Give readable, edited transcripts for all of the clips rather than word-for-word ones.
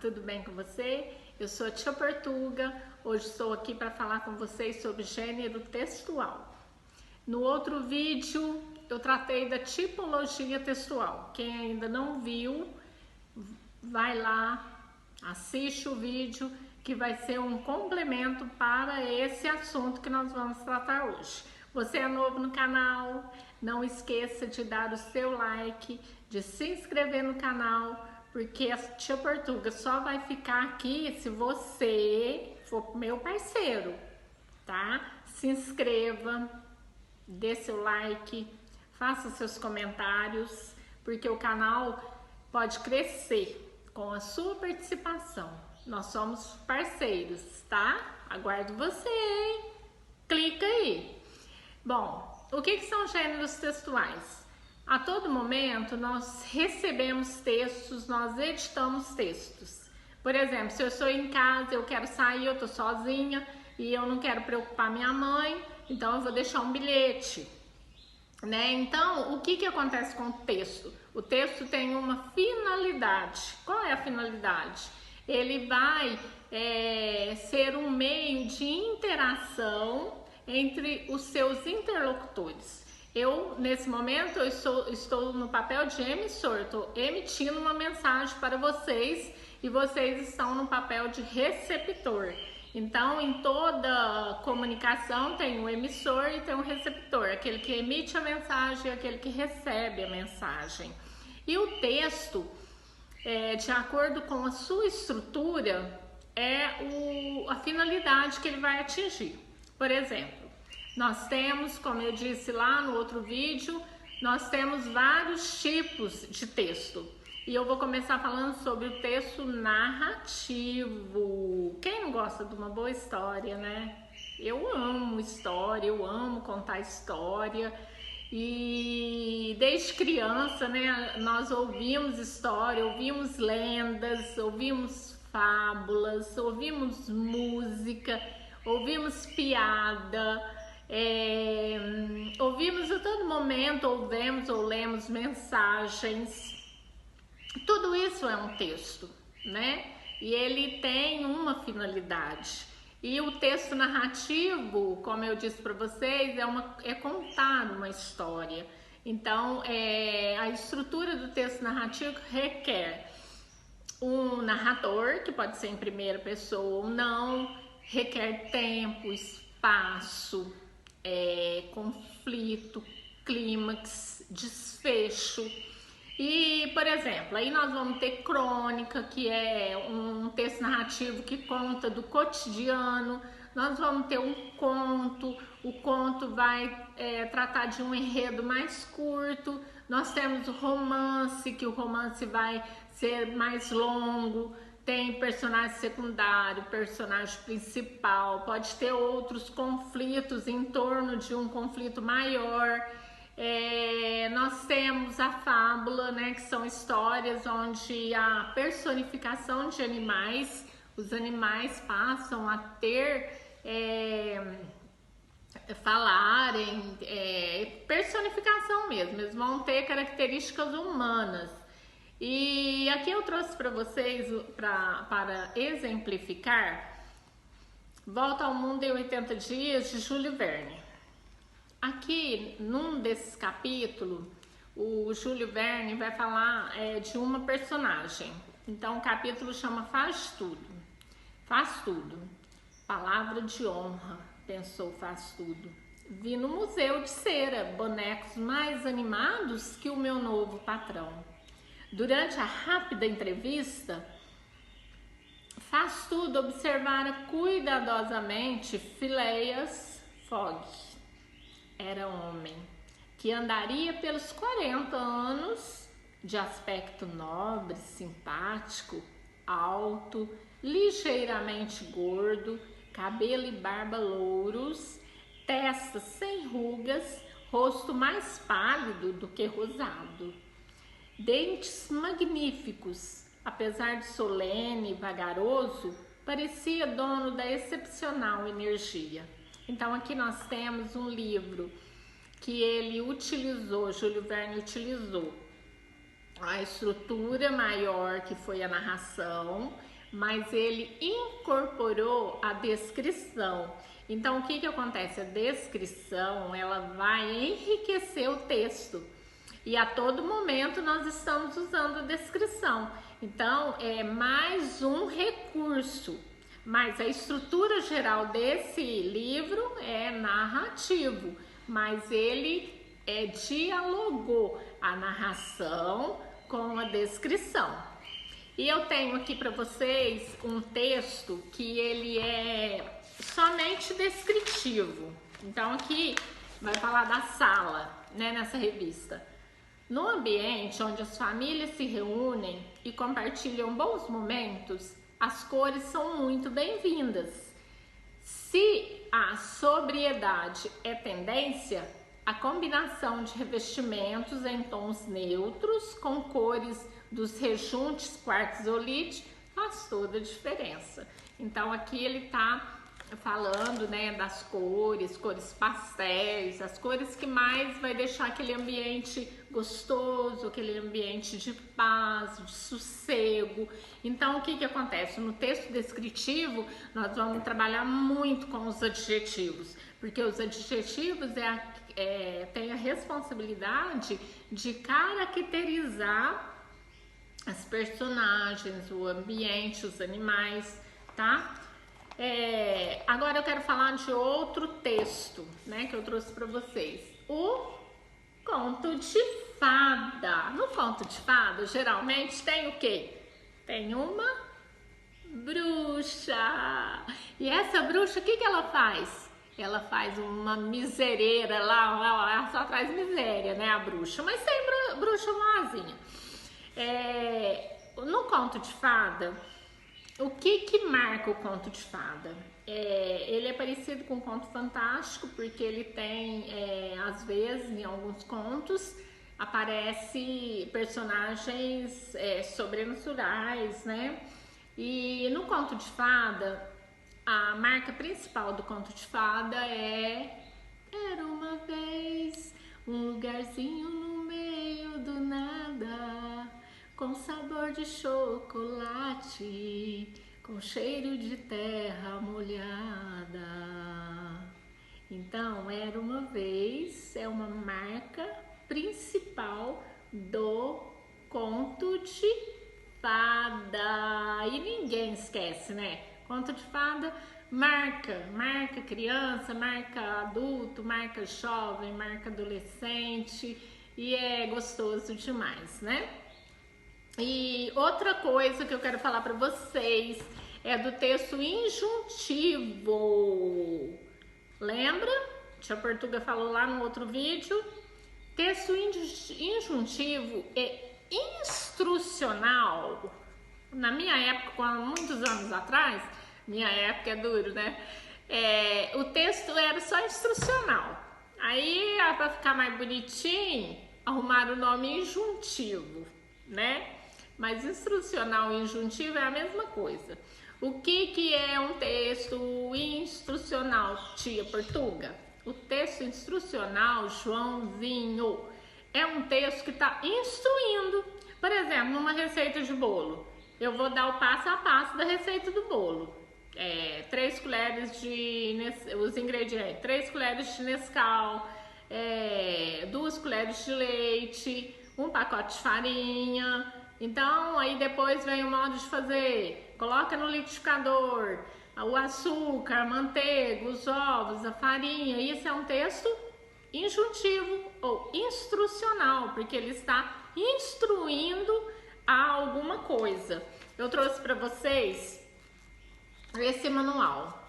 tudo bem com você? Eu sou a Tia Portuga, hoje estou aqui para falar com vocês sobre gênero textual. No outro vídeo eu tratei da tipologia textual. Quem ainda não viu, vai lá, assiste o vídeo que vai ser um complemento para esse assunto que nós vamos tratar hoje. Você é novo no canal, não esqueça de dar o seu like, de se inscrever no canal, porque a Tia Portuga só vai ficar aqui se você for meu parceiro, tá? Se inscreva, dê seu like, faça seus comentários, porque o canal pode crescer com a sua participação. Nós somos parceiros, tá? Aguardo você, hein? Clica aí. Bom, o que são gêneros textuais? A todo momento nós recebemos textos, nós editamos textos. Por exemplo, se eu estou em casa, eu quero sair, eu estou sozinha e eu não quero preocupar minha mãe, então eu vou deixar um bilhete, né? Então, o que acontece com o texto? O texto tem uma finalidade. Qual é a finalidade? Ele vai ser um meio de interação entre os seus interlocutores. Eu, nesse momento, eu estou no papel de emissor, estou emitindo uma mensagem para vocês e vocês estão no papel de receptor. Então, em toda comunicação tem o emissor e tem o receptor, aquele que emite a mensagem e aquele que recebe a mensagem. E o texto, de acordo com a sua estrutura, a finalidade que ele vai atingir. Por exemplo, nós temos, como eu disse lá no outro vídeo, nós temos vários tipos de texto. E eu vou começar falando sobre o texto narrativo. Quem não gosta de uma boa história, né? Eu amo história, eu amo contar história. E desde criança, né, nós ouvimos história, ouvimos lendas, ouvimos fábulas, ouvimos música, ouvimos piada, ouvimos a todo momento, ouvemos ou lemos mensagens. Tudo isso é um texto, né? E ele tem uma finalidade. E o texto narrativo, como eu disse para vocês, é contar uma história. Então, a estrutura do texto narrativo requer um narrador, que pode ser em primeira pessoa ou não, requer tempo, espaço, conflito, clímax, desfecho. E, por exemplo, aí nós vamos ter crônica, que é um texto narrativo que conta do cotidiano. Nós vamos ter um conto, o conto vai tratar de um enredo mais curto. Nós temos o romance, que o romance vai ser mais longo. Tem personagem secundário, personagem principal, pode ter outros conflitos em torno de um conflito maior. Nós temos a fábula, né, que são histórias onde a personificação de animais, os animais passam a ter, falarem, personificação mesmo, eles vão ter características humanas. E aqui eu trouxe para vocês, para exemplificar, Volta ao Mundo em 80 Dias, de Júlio Verne. Aqui, num desses capítulos, o Júlio Verne vai falar de uma personagem. Então, o capítulo chama Faz Tudo. Faz tudo. Palavra de honra, pensou Faz Tudo. Vi no museu de cera bonecos mais animados que o meu novo patrão. Durante a rápida entrevista, Faz Tudo observara cuidadosamente Phileas Fogg. Era homem, que andaria pelos 40 anos, de aspecto nobre, simpático, alto, ligeiramente gordo, cabelo e barba louros, testa sem rugas, rosto mais pálido do que rosado. Dentes magníficos, apesar de solene e vagaroso, parecia dono da excepcional energia. Então aqui nós temos um livro que ele utilizou, Júlio Verne utilizou a estrutura maior, que foi a narração, mas ele incorporou a descrição. Então, o que que acontece? A descrição, ela vai enriquecer o texto. E a todo momento nós estamos usando a descrição. Então, é mais um recurso. Mas a estrutura geral desse livro é narrativo. Mas ele dialogou a narração com a descrição. E eu tenho aqui para vocês um texto que ele é somente descritivo. Então aqui vai falar da sala, né, nessa revista. No ambiente onde as famílias se reúnem e compartilham bons momentos, as cores são muito bem-vindas. Se a sobriedade é tendência, a combinação de revestimentos em tons neutros com cores dos rejuntes quartzolite faz toda a diferença. Então aqui ele está falando, né, das cores pastéis, as cores que mais vai deixar aquele ambiente gostoso, aquele ambiente de paz, de sossego. Então o que que acontece? No texto descritivo nós vamos trabalhar muito com os adjetivos, porque os adjetivos têm a responsabilidade de caracterizar as personagens, o ambiente, os animais, tá? Agora eu quero falar de outro texto, né, que eu trouxe para vocês. O conto de fada. No conto de fada, geralmente tem o quê? Tem uma bruxa. E essa bruxa, o que que ela faz? Ela faz uma misereira lá, ela só traz miséria, né, a bruxa. Mas tem bruxa boazinha. No conto de fada, o que marca o conto de fada? Ele é parecido com um conto fantástico, porque ele tem, às vezes, em alguns contos, aparece personagens sobrenaturais, né? E no conto de fada, a marca principal do conto de fada era uma vez um lugarzinho no meio do nada, com sabor de chocolate, com cheiro de terra molhada. Então, era uma vez, é uma marca principal do conto de fada. E ninguém esquece, né? Conto de fada marca criança, marca adulto, marca jovem, marca adolescente, e é gostoso demais, né? E outra coisa que eu quero falar para vocês é do texto injuntivo. Lembra? Tia Portuga falou lá no outro vídeo. Texto injuntivo é instrucional. Na minha época, há muitos anos atrás, minha época é duro, né? O texto era só instrucional. Aí, para ficar mais bonitinho, arrumaram o nome injuntivo, né? Mas instrucional e injuntivo é a mesma coisa. O que é um texto instrucional, tia Portuga? O texto instrucional, Joãozinho, é um texto que está instruindo. Por exemplo, numa receita de bolo, eu vou dar o passo a passo da receita do bolo. 3 colheres os ingredientes, 3 colheres de Nescau, 2 colheres de leite, 1 pacote de farinha. Então, aí depois vem o modo de fazer. Coloca no liquidificador o açúcar, a manteiga, os ovos, a farinha. Isso é um texto injuntivo ou instrucional, porque ele está instruindo a alguma coisa. Eu trouxe para vocês esse manual,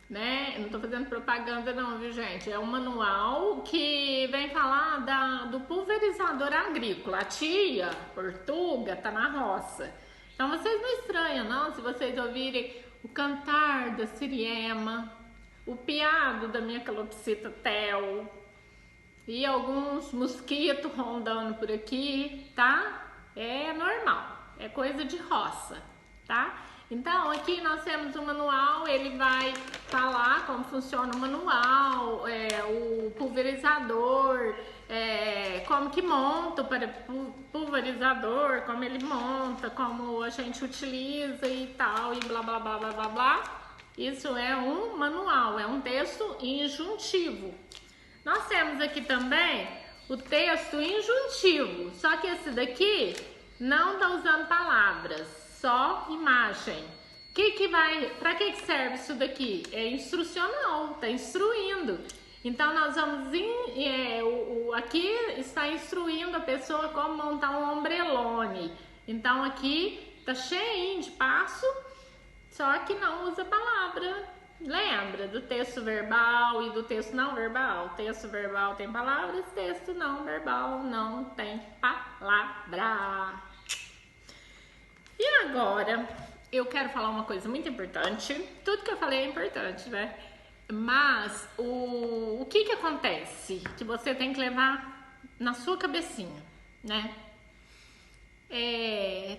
né? Eu não tô fazendo propaganda não, viu, gente? É um manual que vem falar do pulverizador agrícola. A tia Portuga tá na roça. Então vocês não estranham, não, se vocês ouvirem o cantar da siriema, o piado da minha calopsita tel e alguns mosquitos rondando por aqui, tá? É normal, é coisa de roça, tá? Então, aqui nós temos o manual, ele vai falar como funciona o manual, o pulverizador, como que monta o pulverizador, como ele monta, como a gente utiliza e tal, e blá blá blá blá blá blá. Isso é um manual, é um texto injuntivo. Nós temos aqui também o texto injuntivo, só que esse daqui não tá usando palavras, só imagem. Para que serve isso daqui? É instrucional, tá instruindo. Então nós vamos aqui está instruindo a pessoa como montar um ombrelone. Então aqui tá cheinho de passo, só que não usa palavra. Lembra do texto verbal e do texto não verbal? Texto verbal tem palavras, texto não verbal não tem palavra. E agora eu quero falar uma coisa muito importante. Tudo que eu falei é importante, né? Mas o que acontece? Que você tem que levar na sua cabecinha, né?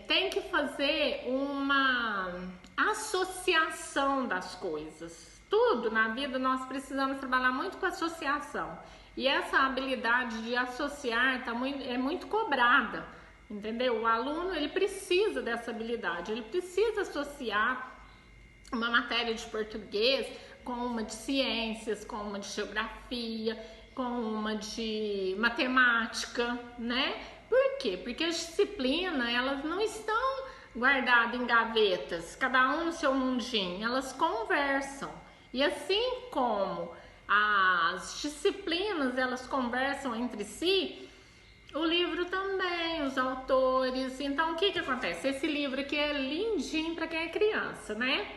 Tem que fazer uma associação das coisas. Tudo na vida nós precisamos trabalhar muito com associação. E essa habilidade de associar é muito cobrada, entendeu? O aluno ele precisa dessa habilidade, ele precisa associar uma matéria de português com uma de ciências, com uma de geografia, com uma de matemática, né? Por quê? Porque as disciplinas, elas não estão guardadas em gavetas, cada um no seu mundinho, elas conversam. E assim como as disciplinas, elas conversam entre si, o livro também, os autores. Então, o que acontece? Esse livro aqui é lindinho para quem é criança, né?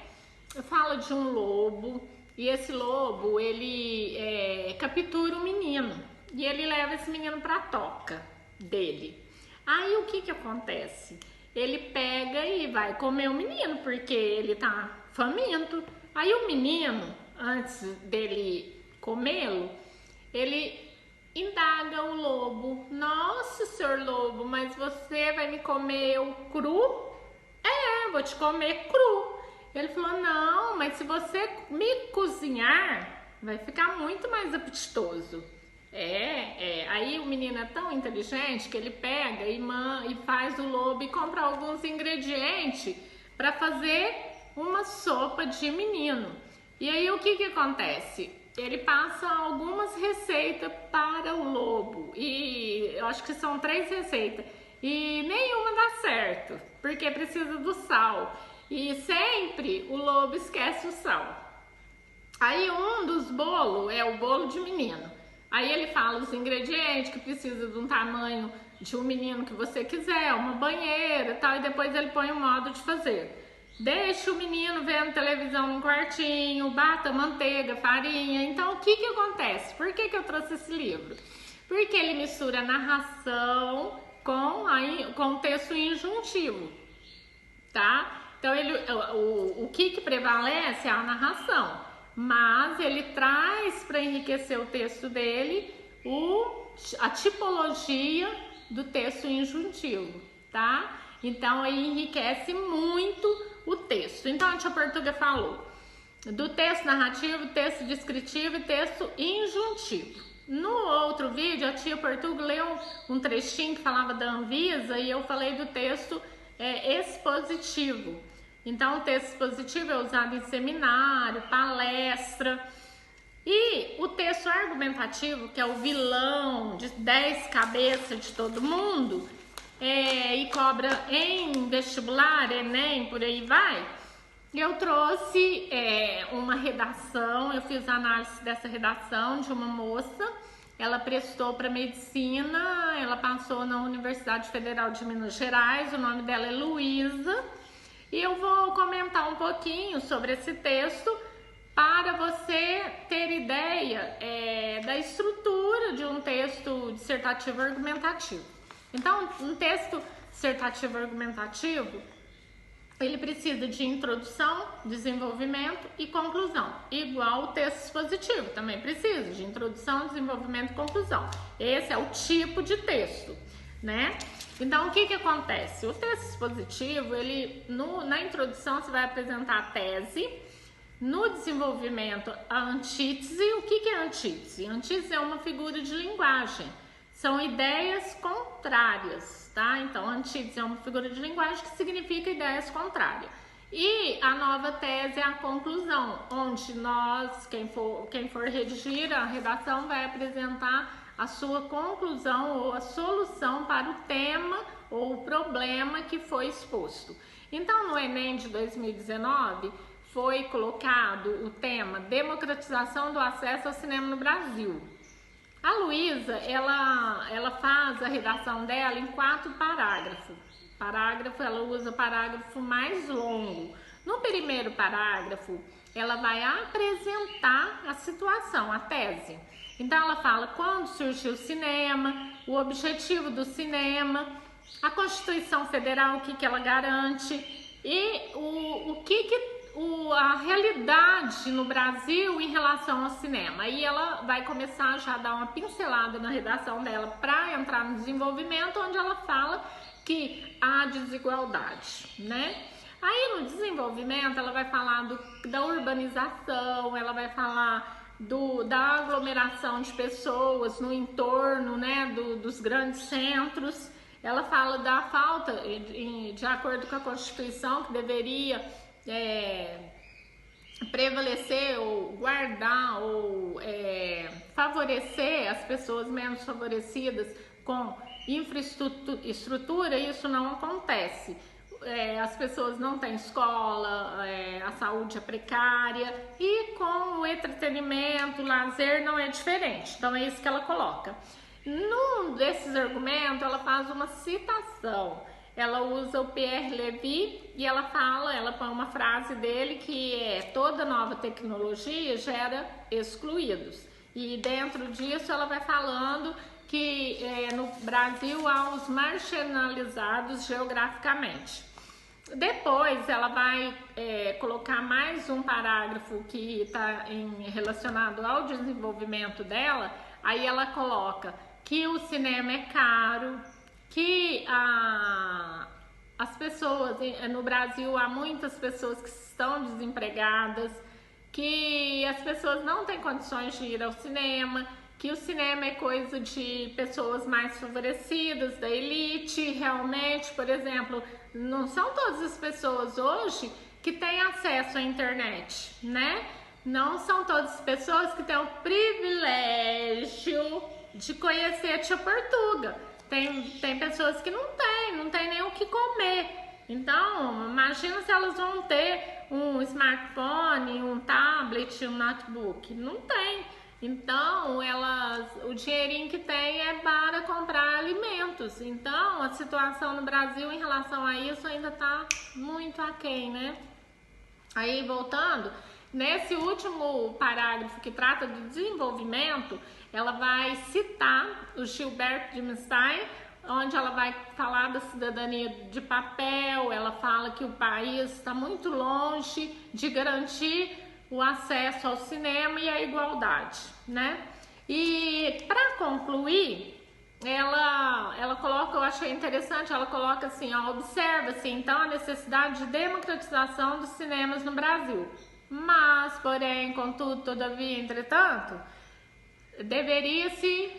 Fala de um lobo, e esse lobo, ele captura um menino, e ele leva esse menino para a toca dele. Aí, o que acontece? Ele pega e vai comer o menino, porque ele tá faminto. Aí, o menino, antes dele comê-lo, ele indaga o lobo: nossa, senhor lobo, mas você vai me comer o cru? Vou te comer cru. Ele falou: não, mas se você me cozinhar, vai ficar muito mais apetitoso. Aí o menino é tão inteligente que ele pega e faz o lobo e compra alguns ingredientes para fazer uma sopa de menino. E aí o que acontece? Ele passa algumas receitas para o lobo, e eu acho que são 3 receitas, e nenhuma dá certo, porque precisa do sal, e sempre o lobo esquece o sal. Aí um dos bolos é o bolo de menino, aí ele fala os ingredientes, que precisa de um tamanho de um menino que você quiser, uma banheira e tal, e depois ele põe o modo de fazer. Deixa o menino vendo televisão no quartinho, bata manteiga, farinha. Então, o que acontece? Por que eu trouxe esse livro? Porque ele mistura a narração com o texto injuntivo, tá? Então, o que prevalece é a narração, mas ele traz para enriquecer o texto dele a tipologia do texto injuntivo, tá? Então, aí enriquece muito o texto. Então, a tia Portuga falou do texto narrativo, texto descritivo e texto injuntivo. No outro vídeo, a tia Portuga leu um trechinho que falava da Anvisa, e eu falei do texto expositivo. Então, o texto expositivo é usado em seminário, palestra. E o texto argumentativo, que é o vilão de 10 cabeças de todo mundo, e cobra em vestibular, Enem, por aí vai. Eu trouxe uma redação, eu fiz análise dessa redação de uma moça. Ela prestou para medicina, ela passou na Universidade Federal de Minas Gerais, o nome dela é Luísa. E eu vou comentar um pouquinho sobre esse texto para você ter ideia da estrutura de um texto dissertativo argumentativo. Então, um texto dissertativo argumentativo, ele precisa de introdução, desenvolvimento e conclusão. Igual o texto expositivo, também precisa de introdução, desenvolvimento e conclusão. Esse é o tipo de texto, né? Então, o que acontece? O texto expositivo, na introdução você vai apresentar a tese, no desenvolvimento a antítese. O que é antítese? Antítese é uma figura de linguagem. são ideias contrárias, tá? Então, antítese é uma figura de linguagem que significa ideias contrárias. E a nova tese é a conclusão, onde nós, quem for redigir a redação, vai apresentar a sua conclusão ou a solução para o tema ou o problema que foi exposto. Então, no Enem de 2019, foi colocado o tema democratização do acesso ao cinema no Brasil. A Luísa, ela faz a redação dela em 4 parágrafos. Ela usa o parágrafo mais longo. No primeiro parágrafo, ela vai apresentar a situação, a tese. Então, ela fala quando surgiu o cinema, o objetivo do cinema, a Constituição Federal, o que ela garante e a realidade no Brasil em relação ao cinema. Aí ela vai começar já a dar uma pincelada na redação dela para entrar no desenvolvimento, onde ela fala que há desigualdade, né? Aí no desenvolvimento ela vai falar da urbanização, ela vai falar da aglomeração de pessoas no entorno, né, dos grandes centros. Ela fala da falta, de acordo com a Constituição, que deveria prevalecer ou guardar ou favorecer as pessoas menos favorecidas com infraestrutura. Isso não acontece. As pessoas não têm escola, a saúde é precária e com o entretenimento, o lazer não é diferente. Então é isso que ela coloca. Num desses argumentos ela faz uma citação. Ela usa o Pierre Levy e ela põe uma frase dele que é: toda nova tecnologia gera excluídos. E dentro disso ela vai falando que no Brasil há os marginalizados geograficamente. Depois ela vai colocar mais um parágrafo que está relacionado ao desenvolvimento dela. Aí ela coloca que o cinema é caro, que as pessoas no Brasil, há muitas pessoas que estão desempregadas, que as pessoas não têm condições de ir ao cinema, que o cinema é coisa de pessoas mais favorecidas, da elite. Realmente, por exemplo, não são todas as pessoas hoje que têm acesso à internet, né? Não são todas as pessoas que têm o privilégio de conhecer a tia Portuga. Tem pessoas que não tem nem o que comer. Então, imagina se elas vão ter um smartphone, um tablet, um notebook. Não tem. Então, o dinheirinho que tem é para comprar alimentos. Então, a situação no Brasil em relação a isso ainda está muito aquém, né? Aí, voltando, nesse último parágrafo que trata do desenvolvimento, ela vai citar o Gilberto Dimstein, onde ela vai falar da cidadania de papel. Ela fala que o país está muito longe de garantir o acesso ao cinema e a igualdade, né? E para concluir, ela coloca, eu achei interessante, ela coloca assim, observa-se então a necessidade de democratização dos cinemas no Brasil. Mas, porém, contudo, todavia, entretanto, deveria-se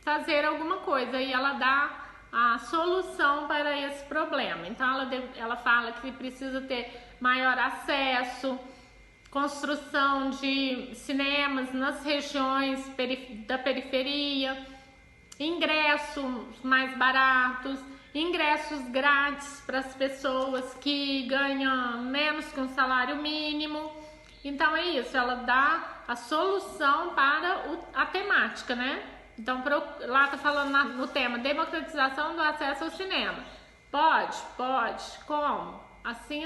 fazer alguma coisa, e ela dá a solução para esse problema. Então ela fala que precisa ter maior acesso, construção de cinemas nas regiões da periferia, ingressos mais baratos, ingressos grátis para as pessoas que ganham menos que um salário mínimo. Então é isso, ela dá a solução para a temática, né? Então lá tá falando no tema democratização do acesso ao cinema. Pode, como? Assim.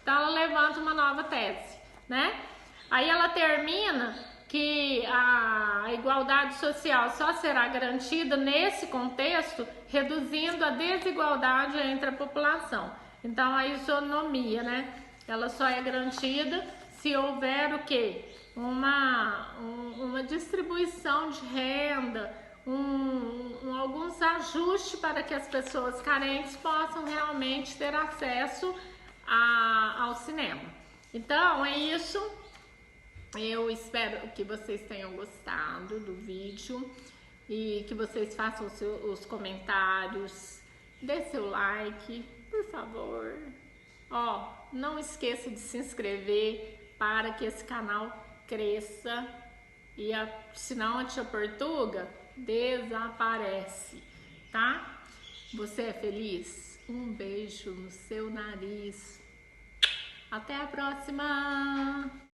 Então ela levanta uma nova tese, né? Aí ela termina que a igualdade social só será garantida nesse contexto, reduzindo a desigualdade entre a população. Então a isonomia, né? Ela só é garantida se houver o quê? Uma distribuição de renda, alguns ajustes para que as pessoas carentes possam realmente ter acesso ao cinema. Então é isso. Eu espero que vocês tenham gostado do vídeo. e que vocês façam os comentários, dê seu like, por favor. Ó, não esqueça de se inscrever para que esse canal cresça e senão a tia Portuga desaparece, tá? Você é feliz? Um beijo no seu nariz. Até a próxima!